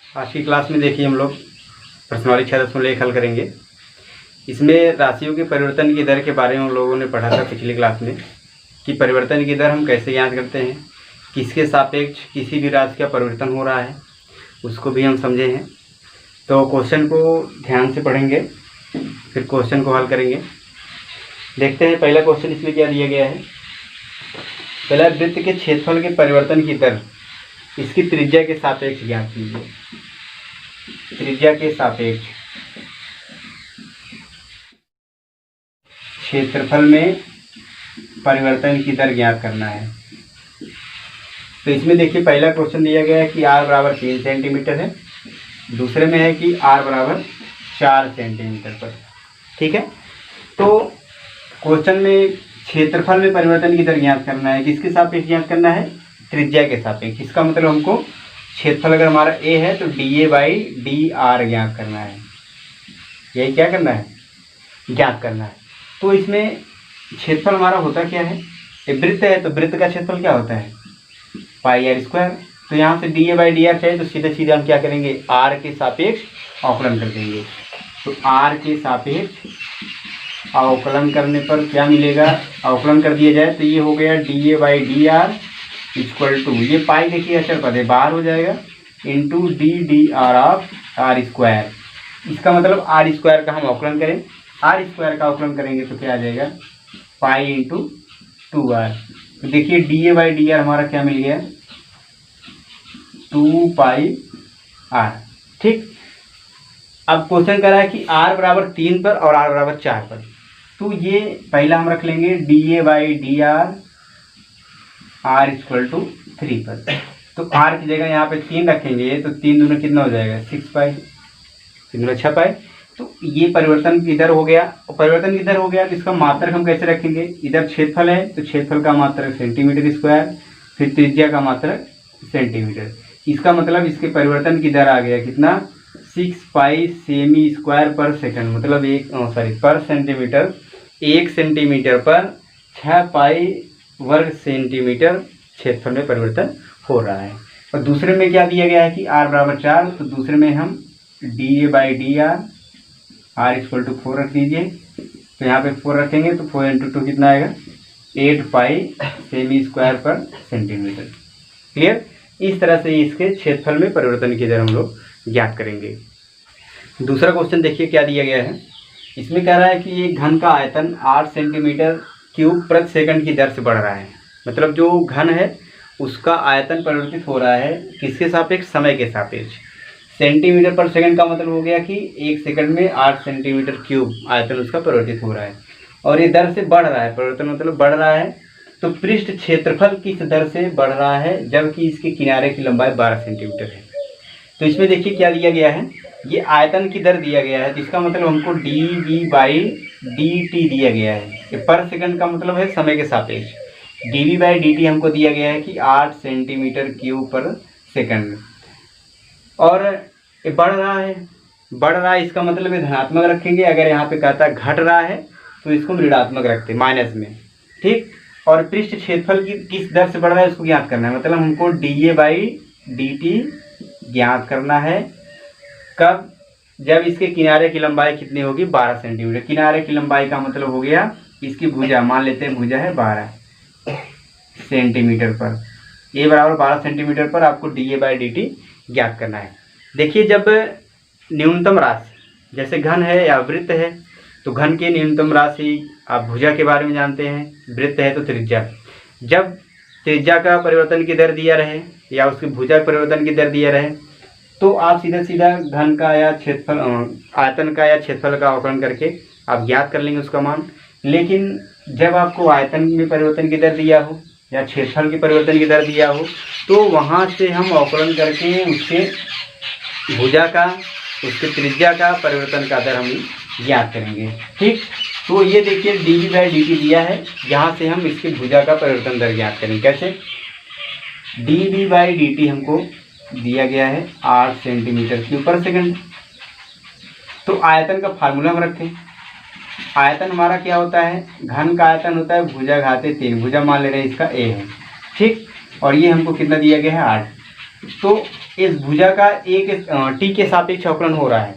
आज की क्लास में देखिए हम लोग प्रश्नावली 6.1 हल करेंगे। इसमें राशियों के परिवर्तन की दर के बारे में हम लोगों ने पढ़ा था पिछली क्लास में कि परिवर्तन की दर हम कैसे ज्ञात करते हैं, किसके सापेक्ष किसी भी राशि का परिवर्तन हो रहा है उसको भी हम समझे हैं। तो क्वेश्चन को ध्यान से पढ़ेंगे, फिर क्वेश्चन को हल करेंगे। देखते हैं पहला क्वेश्चन इसमें क्या दिया गया है। पहला, वृत्त के क्षेत्रफल के परिवर्तन की दर इसकी त्रिज्या के सापेक्ष ज्ञात कीजिए। त्रिज्या के सापेक्ष क्षेत्रफल में परिवर्तन की दर ज्ञात करना है। तो इसमें देखिए पहला क्वेश्चन दिया गया है कि r बराबर 3 सेंटीमीटर है, दूसरे में है कि r बराबर 4 सेंटीमीटर पर। ठीक है, तो क्वेश्चन में क्षेत्रफल में परिवर्तन की दर ज्ञात करना है। किसके सापेक्ष ज्ञात करना है? त्रिज्या के सापेक्ष। इसका मतलब हमको क्षेत्रफल अगर हमारा a है तो dA/dr ज्ञात करना है। यही क्या करना है? ज्ञात करना है। तो इसमें क्षेत्रफल हमारा होता क्या है? एक वृत्त है तो वृत्त का क्षेत्रफल क्या होता है? πr²। तो यहाँ से dA/dr चाहिए तो सीधे सीधे हम क्या करेंगे? r के सापेक्ष अवकलन कर देंगे। तो r के सापेक्ष अवकलन करने पर क्या मिलेगा? अवकलन कर दिया जाए तो ये हो गया dA/dr इक्वल टू, ये पाई देखिए अचर पद है बाहर हो जाएगा, इंटू d/dr ऑफ r²। इसका मतलब r² का हम अवकलन करें, r² का अवकलन करेंगे तो क्या आ जाएगा? Pi into 2r। तो देखिए dA/dr हमारा क्या मिल गया? 2πr। ठीक, अब क्वेश्चन कर रहा है कि r बराबर 3 पर और r बराबर 4 पर। तो ये पहला हम रख लेंगे dA/dr r इक्वल टू 3 पर। तो r की जगह यहाँ पे 3 रखेंगे तो 3 दूना कितना हो जाएगा? 6π, 3 दूना 6π। तो ये परिवर्तन की दर हो गया। और परिवर्तन की दर हो गया तो इसका मात्रक हम कैसे रखेंगे? इधर क्षेत्रफल है तो क्षेत्रफल का मात्रक सेंटीमीटर स्क्वायर, फिर त्रिज्या का मात्रक सेंटीमीटर। इसका मतलब इसके परिवर्तन की दर आ गया कितना? 6π सेमी स्क्वायर पर सेकंड। मतलब पर सेंटीमीटर, 1 सेंटीमीटर पर 6π वर्ग सेंटीमीटर क्षेत्रफल में परिवर्तन हो रहा है। और दूसरे में क्या दिया गया है कि r बराबर 4, तो दूसरे में हम dA/dr r इक्वल टू 4 रख दीजिए। तो यहाँ पे 4 रखेंगे तो 4 इंटू 2 कितना आएगा? 8π सेमी स्क्वायर पर सेंटीमीटर। क्लियर? इस तरह से इसके क्षेत्रफल में परिवर्तन की दर हम लोग ज्ञात करेंगे। दूसरा क्वेश्चन देखिए क्या दिया गया है। इसमें कह रहा है कि एक घन का आयतन 8 सेंटीमीटर क्यूब प्रति सेकंड की दर से बढ़ रहा है। मतलब जो घन है उसका आयतन परिवर्तित हो रहा है किसके सापेक्ष? समय के सापेक्ष। सेंटीमीटर पर सेकंड का मतलब हो गया कि 1 सेकंड में 8 सेंटीमीटर क्यूब आयतन उसका परिवर्तित हो रहा है और ये दर से बढ़ रहा है। परिवर्तन मतलब बढ़ रहा है। तो पृष्ठ क्षेत्रफल किस दर से बढ़ रहा है? जबकि इसके किनारे की लंबाई 12 सेंटीमीटर है। तो इसमें देखिए क्या दिया गया है, ये आयतन की दर दिया गया है। तो इसका मतलब हमको dV/dt दिया गया है। ये पर सेकंड का मतलब है समय के सापेक्ष। dV/dt हमको दिया गया है कि 8 सेंटीमीटर क्यूब पर सेकंड। और ये बढ़ रहा है इसका मतलब ये धनात्मक रखेंगे। अगर यहाँ पे कहता है घट रहा है तो इसको ऋणात्मक रखते हैं, माइनस में। ठीक, और पृष्ठ क्षेत्रफल की किस दर से बढ़ रहा है उसको ज्ञात करना है। मतलब हमको dA/dt ज्ञात करना है। कब? जब इसके किनारे की लंबाई कितनी होगी? 12 सेंटीमीटर। किनारे की लंबाई का मतलब हो गया इसकी भुजा, मान लेते हैं भुजा है 12 सेंटीमीटर पर। a बराबर 12 सेंटीमीटर पर आपको dA/dt ज्ञात करना है। देखिए जब न्यूनतम राशि जैसे घन है या वृत्त है तो घन की न्यूनतम राशि आप भुजा के बारे में जानते हैं, वृत्त है तो त्रिज्या। जब त्रिज्या का परिवर्तन की दर दिया रहे या उसकी भुजा परिवर्तन की दर दिया रहे तो आप सीधा सीधा घन का या क्षेत्रफल, आयतन का या क्षेत्रफल का अवकलन करके आप ज्ञात कर लेंगे उसका मान। लेकिन जब आपको आयतन में परिवर्तन की दर दिया हो या क्षेत्रफल की परिवर्तन की दर दिया हो तो वहाँ से हम अवकलन करके उसके भुजा का, उसके त्रिज्या का परिवर्तन का दर हम ज्ञात करेंगे। ठीक, तो ये देखिए dV/dt दिया है, यहाँ से हम इसकी भुजा का परिवर्तन दर ज्ञात करेंगे। कैसे? dV/dt हमको दिया गया है 8 सेंटीमीटर क्यूब पर सेकंड। तो आयतन का फार्मूला हम रखें। आयतन हमारा क्या होता है? घन का आयतन होता है भुजा घाते 3, भुजा मान ले रहे हैं इसका a है। ठीक, और ये हमको कितना दिया गया है? 8। तो इस भुजा का टी के सापेक्ष अवकलन हो रहा है,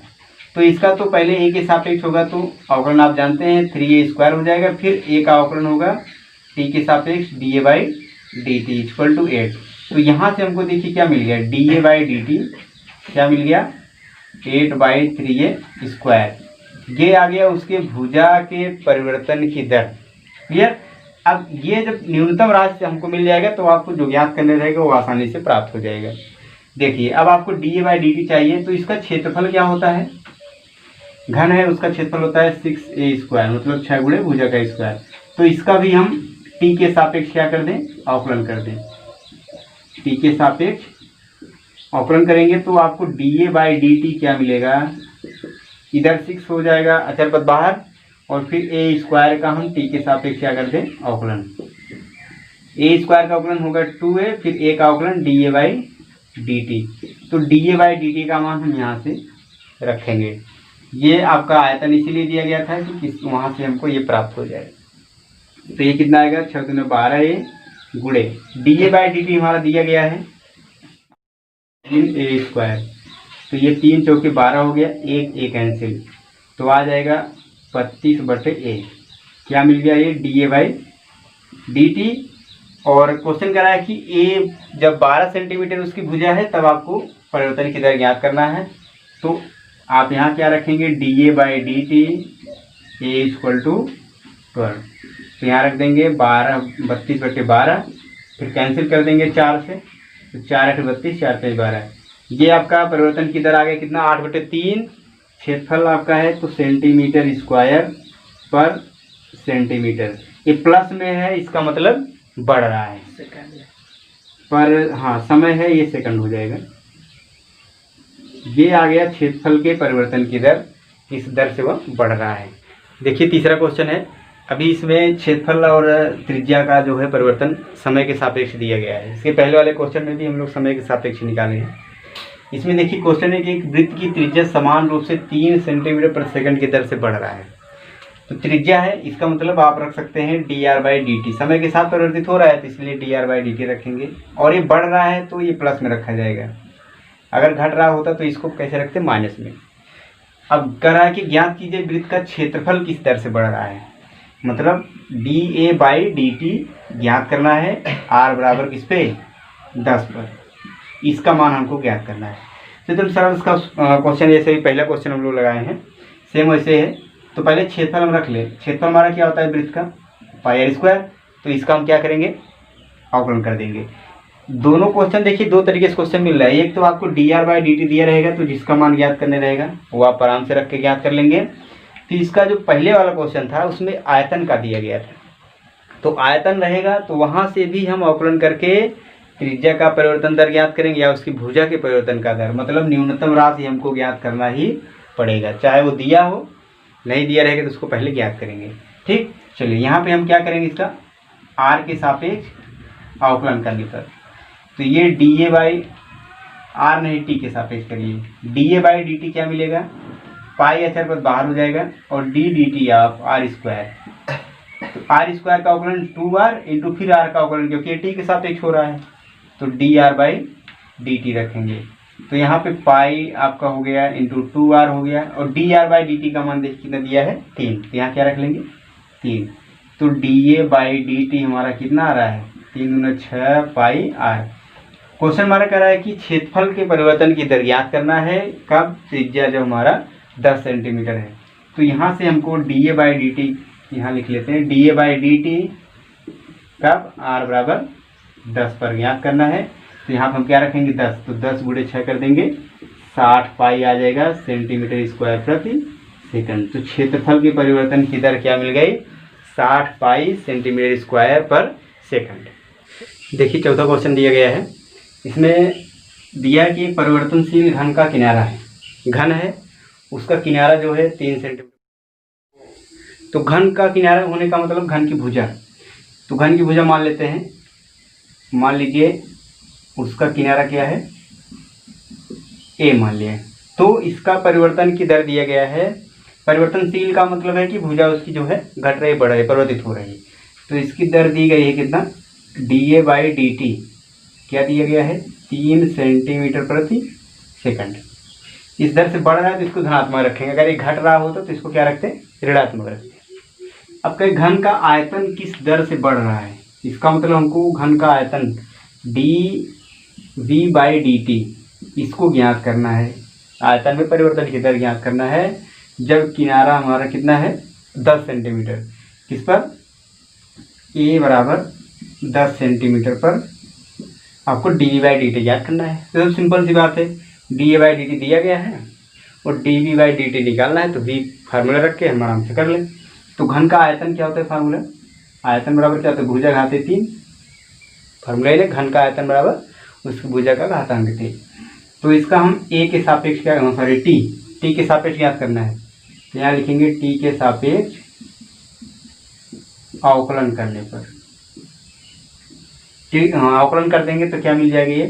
तो इसका तो पहले ए के सापेक्ष होगा, तो अवकलन आप जानते हैं 3a² हो जाएगा। फिर ए का अवकलन होगा टी के सापेक्ष dA/dt इक्वल टू 8। तो यहाँ से हमको देखिए क्या मिल गया, dA/dt क्या मिल गया 8/3a²। ये आ गया उसके भुजा के परिवर्तन की दर। क्लियर। अब ये जब न्यूनतम राशि हमको मिल जाएगा तो आपको जो ज्ञात करने रहेगा वो आसानी से प्राप्त हो जाएगा। देखिए अब आपको dA/dt चाहिए, तो इसका क्षेत्रफल क्या होता है, घन है उसका क्षेत्रफल होता है 6a², मतलब 6 गुणे भुजा का स्क्वायर। तो इसका भी हम टी के सापेक्ष क्या कर दें, अवकलन कर दें। टी के सापेक्ष अवकलन करेंगे तो आपको dA/dt क्या मिलेगा, इधर 6 हो जाएगा अचर पद बाहर, और फिर a² का हम टी के सापेक्ष क्या कर दें, अवकलन। a² का अवकलन होगा 2a, फिर a का अवकलन dA/dt। तो dA/dt का मान हम यहाँ से रखेंगे। ये आपका आयतन इसीलिए दिया गया था कि वहाँ से हमको ये प्राप्त हो जाए। तो ये कितना आएगा, 6 × 12a गुणे dA/dt हमारा दिया गया है 3a²। तो ये 3 चौके 12 हो गया, एक कैंसिल, तो आ जाएगा 32/a। क्या मिल गया, ये dA/dt। और क्वेश्चन करा है कि a जब 12 सेंटीमीटर उसकी भुजा है तब आपको परिवर्तन की दर ज्ञात करना है। तो आप यहाँ क्या रखेंगे, dA/dt a = 12। तो यहाँ रख देंगे 32/12, फिर कैंसिल कर देंगे 4 से, तो 4 × 8 = 32, 4 × 5 = 12। ये आपका परिवर्तन की दर आ गया कितना, 8/3। क्षेत्रफल आपका है तो cm²/सेंटीमीटर। ये प्लस में है, इसका मतलब बढ़ रहा है, पर हाँ समय है ये सेकंड हो जाएगा। ये आ गया क्षेत्रफल के परिवर्तन की दर, इस दर से वह बढ़ रहा है। देखिए तीसरा क्वेश्चन है। अभी इसमें क्षेत्रफल और त्रिज्या का जो है परिवर्तन समय के सापेक्ष दिया गया है। इसके पहले वाले क्वेश्चन में भी हम लोग समय के सापेक्ष निकाले हैं। इसमें देखिए क्वेश्चन है कि एक वृत्त की त्रिज्या समान रूप से 3 सेंटीमीटर/सेकंड की दर से बढ़ रहा है। तो त्रिज्या है, इसका मतलब आप रख सकते हैं dR/dt। समय के साथ परिवर्तित हो रहा है तो इसलिए dR/dt रखेंगे, और ये बढ़ रहा है तो ये प्लस में रखा जाएगा। अगर घट रहा होता तो इसको कैसे रखते, माइनस में। अब कह रहा है कि ज्ञात कीजिए वृत्त का क्षेत्रफल किस दर से बढ़ रहा है, मतलब dA/dt ज्ञात करना है, r बराबर किस पे, 10 पर। इसका मान हमको ज्ञात करना है। तो एकदम सरल इसका क्वेश्चन, जैसे ही पहला क्वेश्चन हम लोग लगाए हैं सेम वैसे है। तो पहले क्षेत्रफल हम रख ले। क्षेत्रफल हमारा क्या होता है वृत्त का, πr²। तो इसका हम क्या करेंगे, अवकलन कर देंगे। दोनों क्वेश्चन देखिए दो तरीके से क्वेश्चन मिल रहा है। एक तो आपको dR/dt दिया रहेगा, तो जिसका मान ज्ञात करने रहेगा वो आप आराम से रख के ज्ञात कर लेंगे। फिर इसका जो पहले वाला क्वेश्चन था उसमें आयतन का दिया गया था, तो आयतन रहेगा तो वहाँ से भी हम अवकलन करके त्रिज्या का परिवर्तन दर ज्ञात करेंगे या उसकी भुजा के परिवर्तन का दर, मतलब न्यूनतम राशि हमको ज्ञात करना ही पड़ेगा, चाहे वो दिया हो, नहीं दिया रहेगा तो उसको पहले ज्ञात करेंगे। ठीक, चलिए यहाँ पे हम क्या करेंगे, इसका r के सापेक्ष अवकलन करने पर। तो ये dA/r नहीं t के सापेक्ष करिए, dA/dt क्या मिलेगा, पाई अचर पद बाहर हो जाएगा, और ddt ऑफ r²। तो r² का अवकलन 2r इंटू फिर r का अवकलन, क्योंकि t के सापेक्ष हो रहा है तो dR/dt रखेंगे। तो यहाँ पे पाई आपका हो गया इंटू 2r हो गया, और dR/dt का मान देखिए कितना दिया है 3, तो यहाँ क्या रख लेंगे 3। तो dA/dt हमारा कितना आ रहा है, 3 × 6 पाई r। क्वेश्चन हमारा कह रहा है कि क्षेत्रफल के परिवर्तन की दर ज्ञात करना है, कब, त्रिज्या जो हमारा 10 सेंटीमीटर है। तो यहाँ से हमको dA/dt यहाँ लिख लेते हैं, dA/dt कब, r बराबर 10 पर ज्ञात करना है। तो यहाँ पर हम क्या रखेंगे 10, तो 10 × 6 कर देंगे, 60 पाई आ जाएगा सेंटीमीटर/सेकंड। तो क्षेत्रफल के परिवर्तन की दर क्या मिल गई, 60 पाई सेंटीमीटर/सेकंड। देखिए चौथा क्वेश्चन दिया गया है। इसमें दिया कि परिवर्तनशील घन का किनारा है, घन है उसका किनारा जो है 3 सेंटीमीटर। तो घन का किनारा होने का मतलब घन की भुजा, तो घन की भुजा मान लेते हैं, मान लीजिए उसका किनारा क्या है, a मान लिया। तो इसका परिवर्तन की दर दिया गया है। परिवर्तनशील का मतलब है कि भुजा उसकी जो है घट रही, बढ़ रही, परिवर्तित हो रही है। तो इसकी दर दी गई है कितना, dA/dt क्या दिया गया है 3 सेंटीमीटर प्रति सेकंड। इस दर से बढ़ रहा है तो इसको धनात्मक रखेंगे, अगर ये घट रहा होता तो इसको क्या रखते हैं ऋणात्मक रखते हैं। अब कहीं घन का आयतन किस दर से बढ़ रहा है, इसका मतलब हमको घन का आयतन dV/dt इसको ज्ञात करना है, आयतन में परिवर्तन की दर ज्ञात करना है जब किनारा हमारा कितना है 10 सेंटीमीटर, किस पर A बराबर 10 सेंटीमीटर पर आपको dV/dt ज्ञात करना है। तो सिंपल सी बात है, dA/dt दिया गया है और dV/dt निकालना है, तो V फार्मूला रख के हम आराम से कर लें। तो घन का आयतन क्या होता है फार्मूला, आयतन बराबर क्या होता है भुजा घाते 3, फार्मूला है घन का आयतन बराबर उसकी भुजा का घातांक 3। तो इसका हम A के सापेक्ष क्या सॉरी T के सापेक्ष ज्ञात करना है, तो यहाँ लिखेंगे T के सापेक्ष अवकलन करने पर अवकलन कर देंगे तो क्या मिल जाएगा ये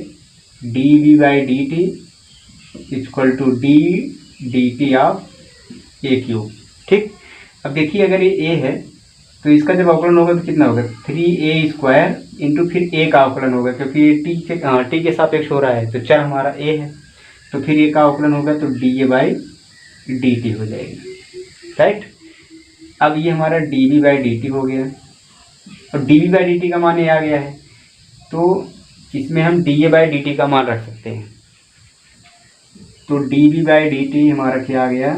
dV/dt equal to dt of A³। ठीक, अब देखिए अगर ये A है तो इसका जब अवकलन होगा तो कितना होगा 3A² इंटू फिर A का अवकलन होगा, क्योंकि ये T के सापेक्ष हो रहा है तो चर हमारा A है, तो फिर A का अवकलन होगा तो dA/dt हो जाएगा। राइट, अब ये हमारा dV/dt हो गया और dV/dt का मान ये आ गया है, तो इसमें हम dA/dt का मान रख सकते हैं। तो dV/dt हमारा क्या आ गया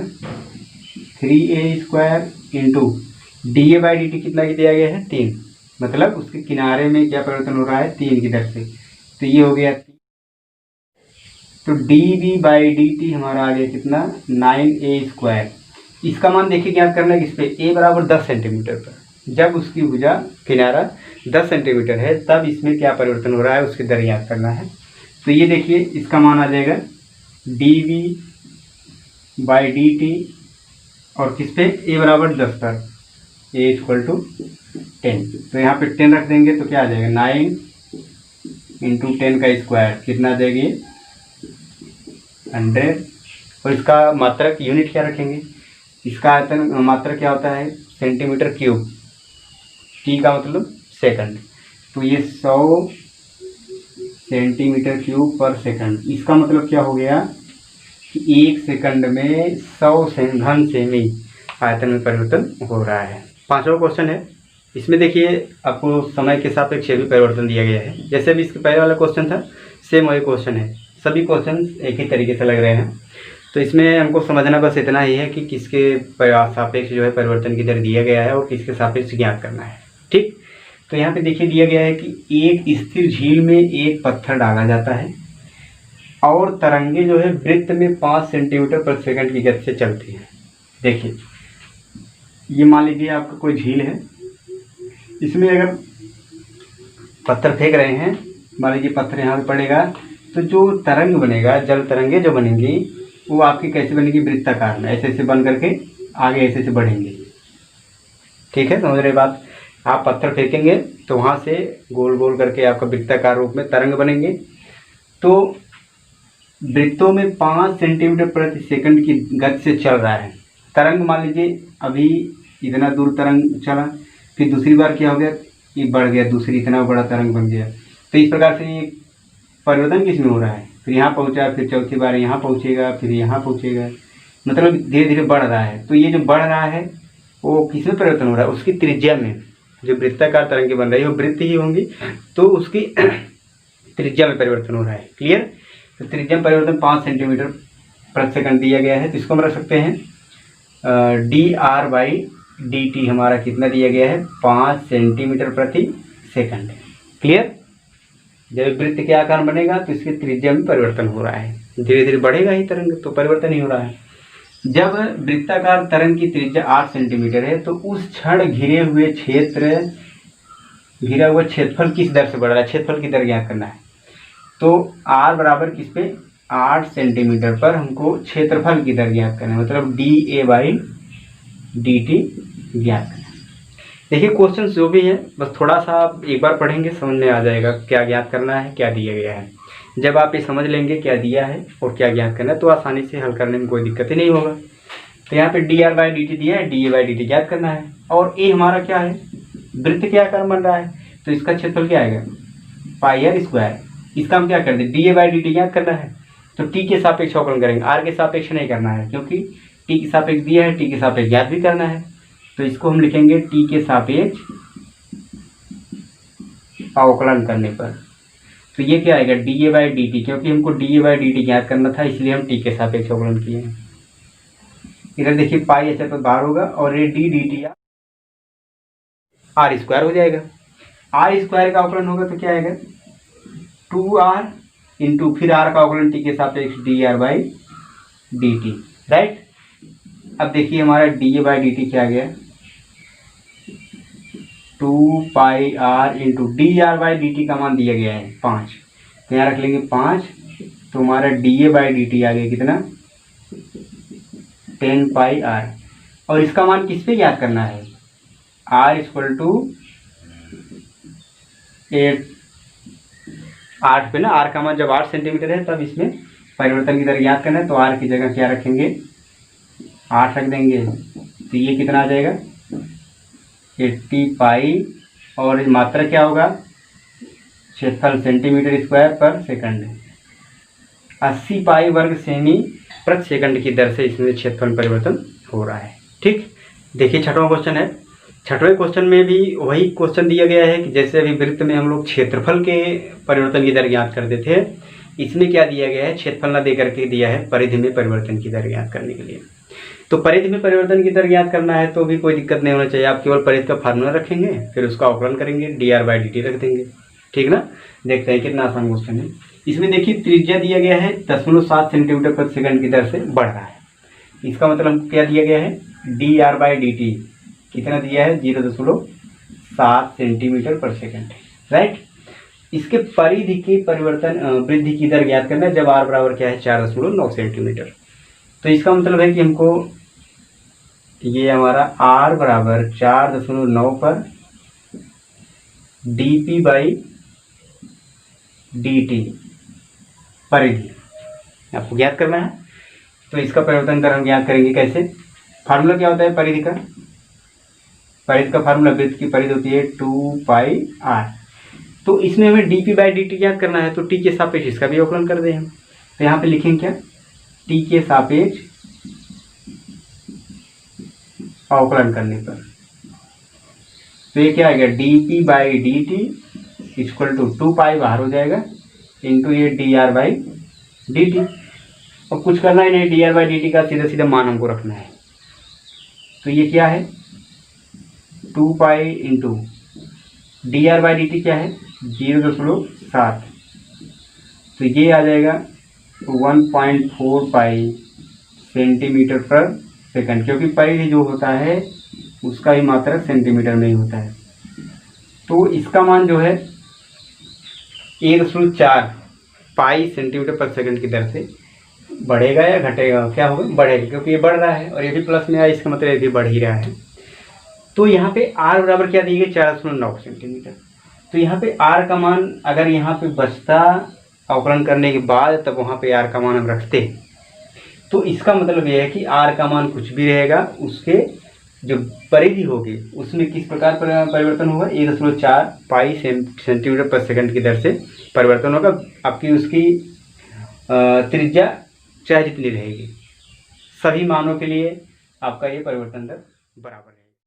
3A² इंटू dA/dt कितना दिया गया है 3, मतलब उसके किनारे में क्या परिवर्तन हो रहा है 3 की दर से, तो ये हो गया। तो dV/dt हमारा आ गया कितना 9A²। इसका मान देखिए ज्ञात करना है किस पे A बराबर 10 सेंटीमीटर पर, जब उसकी भुजा किनारा 10 सेंटीमीटर है तब इसमें क्या परिवर्तन हो रहा है उसकी दर ज्ञात करना है। तो ये देखिए इसका मान आ जाएगा dV/dt और किस पे A बराबर 10 पर A = 10, तो यहाँ पे 10 रख देंगे तो क्या आ जाएगा 9 × 10 का स्क्वायर कितना देगी 100, और इसका मात्रक यूनिट क्या रखेंगे, इसका आयतन मात्रक क्या होता है सेंटीमीटर क्यूब, T का मतलब सेकंड, तो ये 100 सेंटीमीटर क्यूब पर सेकंड। इसका मतलब क्या हो गया कि 1 सेकंड में 100 घन सेमी आयतन में परिवर्तन हो रहा है। पांचवा क्वेश्चन है, इसमें देखिए आपको समय के सापेक्ष भी परिवर्तन दिया गया है, जैसे भी इसके पहले वाला क्वेश्चन था सेम वही क्वेश्चन है, सभी क्वेश्चन एक ही तरीके से लग रहे हैं। तो इसमें हमको समझना बस इतना ही है कि किसके सापेक्ष जो है परिवर्तन की दर दिया गया है और किसके सापेक्ष ज्ञात करना है। ठीक, तो यहाँ पे देखिए दिया गया है कि एक स्थिर झील में एक पत्थर डाला जाता है और तरंगे जो है वृत्त में 5 सेंटीमीटर पर सेकंड की गति से चलती है। देखिए ये मान लीजिए आपका कोई झील है, इसमें अगर पत्थर फेंक रहे हैं, मान लीजिए पत्थर यहाँ पे पड़ेगा तो जो तरंग बनेगा, जल तरंगे जो बनेंगी वो आपकी कैसे बनेगी वृत्ताकार में, ऐसे ऐसे बन करके आगे ऐसे ऐसे बढ़ेंगे। ठीक है, समझ रहे बात, आप पत्थर फेंकेंगे तो वहाँ से गोल गोल करके आपका वृत्ताकार रूप में तरंग बनेंगे। तो वृत्तों में 5 सेंटीमीटर प्रति सेकंड की गति से चल रहा है तरंग। मान लीजिए अभी इतना दूर तरंग चला, फिर दूसरी बार क्या हो गया ये बढ़ गया, दूसरी इतना बड़ा तरंग बन गया। तो इस प्रकार से ये परिवर्तन किस में हो रहा है, फिर यहाँ पहुँचा, फिर चौथी बार यहाँ पहुँचेगा, फिर यहाँ पहुँचेगा, मतलब धीरे धीरे बढ़ रहा है। तो ये जो बढ़ रहा है वो किस में परिवर्तन हो रहा है, उसकी त्रिज्या में। जो वृत्ताकार तरंगें बन रही है वो वृत्त ही होंगी, तो उसकी त्रिज्या में परिवर्तन हो रहा है। क्लियर, तो त्रिज्या में परिवर्तन 5 सेंटीमीटर प्रति सेकंड दिया गया है, तो इसको हम रख सकते हैं dr/dt हमारा कितना दिया गया है 5 सेंटीमीटर प्रति सेकंड। क्लियर, जब वृत्त के आकार बनेगा तो इसकी त्रिज्या में परिवर्तन हो रहा है, धीरे धीरे बढ़ेगा ही तरंग, तो परिवर्तन ही हो रहा है। जब वृत्ताकार तरंग की त्रिज्या 8 सेंटीमीटर है तो उस क्षण घिरा हुआ क्षेत्रफल किस दर से बढ़ रहा है, क्षेत्रफल की दर ज्ञात करना है। तो r बराबर किस पे 8 सेंटीमीटर पर हमको क्षेत्रफल की दर ज्ञात करना है, मतलब dA/dt ज्ञात करना है। देखिए क्वेश्चन जो भी है बस थोड़ा सा आप एक बार पढ़ेंगे समझ में आ जाएगा क्या ज्ञात करना है, क्या दिया गया है। जब आप ये समझ लेंगे क्या दिया है और क्या ज्ञात करना है तो आसानी से हल करने में कोई दिक्कत ही नहीं होगा। तो यहाँ पे dr/dt दिया है, dA/dt ज्ञात करना है, और a हमारा क्या है वृत्त के आकार बन रहा है, तो इसका क्षेत्रफल क्या आएगा πr²। इसका हम क्या कर दें, D A by D T ज्ञात करना है तो टी के सापेक्ष अवकलन करेंगे, आर के सापेक्ष नहीं करना है क्योंकि टी के सापेक्ष दिया है, टी के सापेक्ष ज्ञात भी करना है। तो इसको हम लिखेंगे टी के सापेक्ष अवकलन करने पर। तो ये क्या आएगा, D A by D T, क्योंकि हमको D A by D T ज्ञात करना था इसलिए हम टी के सापेक्ष अवकलन किए हैं। इधर देखिए पाई अच्छा तो बाहर होगा और ये D D T R square हो जाएगा। आर स्क्वायर का अवकलन होगा तो क्या आएगा, 2r इंटू फिर आर का अवकलन टी के सापेक्ष D R by D T, right. अब देखिए हमारा D A by D T क्या आ गया, 2 pi R into D R by D T का मान दिया गया है 5, तो यहाँ रख लेंगे 5, तो हमारा D A by D T आ गया कितना, 10 पाई आर। और इसका मान किस पे याद करना है, आर इक्वल टू 8 पे ना, आर का मान जब 8 सेंटीमीटर है तब इसमें परिवर्तन की दर याद करना है, तो आर की जगह क्या रखेंगे, 8 रख देंगे। तो ये कितना आ जाएगा 80 पाई, और मात्रा क्या होगा, क्षेत्रफल सेंटीमीटर स्क्वायर पर सेकंड, 80 पाई वर्ग सेमी प्रति सेकंड की दर से इसमें क्षेत्रफल में परिवर्तन हो रहा है। ठीक, देखिए छठवां क्वेश्चन है। छठवें क्वेश्चन में भी वही क्वेश्चन दिया गया है कि जैसे अभी वृत्त में हम लोग क्षेत्रफल के परिवर्तन की दर ज्ञात करते थे, इसमें क्या दिया गया है, क्षेत्रफल न दे करके दिया है परिधि में परिवर्तन की दर ज्ञात करने के लिए। तो परिधि में परिवर्तन की दर ज्ञात करना है तो भी कोई दिक्कत नहीं होना चाहिए, आप केवल परिधि का फार्मूला रखेंगे फिर उसका अवकलन करेंगे, D R by D T रख देंगे, ठीक ना। देखते हैं कितना आसान क्वेश्चन है। इसमें देखिए त्रिज्या दिया गया है 0.7 सेंटीमीटर प्रति सेकंड की दर से बढ़ रहा है, इसका मतलब क्या दिया गया है, D R by D T कितना दिया है, 0.7 सेंटीमीटर पर सेकंड, राइट। इसके परिधि की परिवर्तन वृद्धि की दर ज्ञात करना है जब आर बराबर क्या है, 4.9 सेंटीमीटर। तो इसका मतलब है कि हमको ये हमारा आर बराबर 4.9 पर D P by D T परिधि आपको ज्ञात करना है। तो इसका परिवर्तन दर हम ज्ञात करेंगे कैसे, फार्मूला क्या होता है परिधि का, परिधि का फार्मूला, वृत्त की परिधि होती है 2 पाई आर। तो इसमें हमें D P by D T ज्ञात करना है, तो टी के सापेक्ष इसका भी अवकलन कर दें हम। तो यहाँ पे लिखेंगे क्या, टी के सापेक्ष अवकलन करने पर तो ये क्या आएगा, D P by D T equal to 2 pi बाहर हो जाएगा इंटू ये D R by D T. और कुछ करना ही नहीं, D R by D T का सीधा सीधा मान हमको रखना है। तो ये क्या है, 2 pi into D R by D T क्या है, 0.7, तो ये आ जाएगा 1.4 पाई सेंटीमीटर पर सेकंड, क्योंकि परिधि जो होता है उसका ही मात्रक सेंटीमीटर में ही होता है। तो इसका मान जो है 1.4 पाई सेंटीमीटर पर सेकंड की दर से बढ़ेगा या घटेगा, क्या होगा, बढ़ेगा, क्योंकि ये बढ़ रहा है और ये भी प्लस में आया, इसका मतलब ये भी बढ़ ही रहा है। तो यहाँ पे आर बराबर क्या दी गई, 4.9 सेंटीमीटर। तो यहाँ पे आर का मान अगर यहाँ पे बचता अवकलन करने के बाद तब वहाँ पे आर का मान हम रखते, तो इसका मतलब यह है कि आर का मान कुछ भी रहेगा, उसके जो परिधि होगी उसमें किस प्रकार परिवर्तन होगा, 1.4 पाई सेंटीमीटर पर सेकंड की दर से परिवर्तन होगा। आपकी उसकी त्रिज्या चाहे जितनी रहेगी, सभी मानों के लिए आपका ये परिवर्तन दर बराबर है।